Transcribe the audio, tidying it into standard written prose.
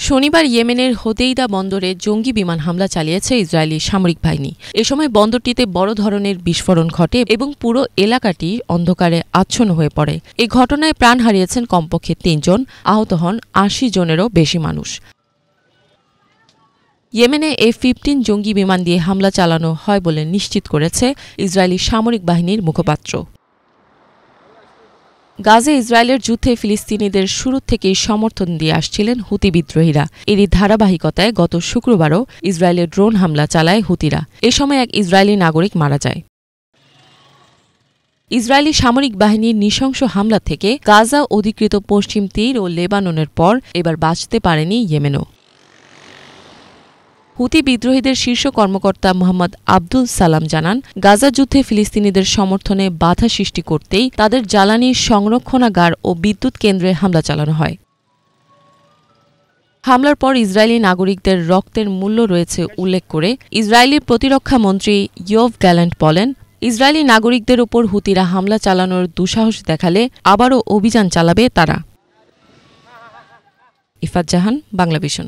শনিবার ইয়েমেনের হোদেইদা বন্দরে জঙ্গি বিমান হামলা চালিয়েছে ইসরায়েলি সামরিক বাহিনী। এ সময় বন্দরটিতে বড় ধরনের বিস্ফোরণ ঘটে এবং পুরো এলাকাটি অন্ধকারে আচ্ছন্ন হয়ে পড়ে। এই ঘটনায় প্রাণ হারিয়েছেন কমপক্ষে ৩ জন, আহত হন ৮০ জনেরও বেশি মানুষ। ইয়েমেনে F-15 জঙ্গি বিমান দিয়ে হামলা চালানো হয় বলে নিশ্চিত করেছে ইসরায়েলি সামরিক বাহিনীর মুখপাত্র। গাজায় ইসরায়েলের যুদ্ধে ফিলিস্তিনিদের শুরু থেকেই সমর্থন দিয়ে আসছিলেন হুতি বিদ্রোহীরা। এরই ধারাবাহিকতায় গত শুক্রবারও ইসরায়েলের ড্রোন হামলা চালায় হুতিরা। এ সময় এক ইসরায়েলি নাগরিক মারা যায়। ইসরায়েলি সামরিক বাহিনীর নৃশংস হামলা থেকে গাজা অধিকৃত পশ্চিম তীর ও লেবাননের পর এবার বাঁচতে পারেনি ইয়েমেনও। হুতি বিদ্রোহীদের শীর্ষ কর্মকর্তা মোহাম্মদ আব্দুল সালাম জানান, গাজা যুদ্ধে ফিলিস্তিনিদের সমর্থনে বাধা সৃষ্টি করতেই তাদের জ্বালানি সংরক্ষণাগার ও বিদ্যুৎ কেন্দ্রে হামলা চালানো হয়। হামলার পর ইসরায়েলি নাগরিকদের রক্তের মূল্য রয়েছে উল্লেখ করে ইসরায়েলি প্রতিরক্ষা মন্ত্রী ইয়োভ গ্যালান্ট বলেন, ইসরায়েলি নাগরিকদের ওপর হুতিরা হামলা চালানোর দুঃসাহস দেখালে আবারও অভিযান চালাবে তারা। ইফাত জাহান, বাংলাভিশন।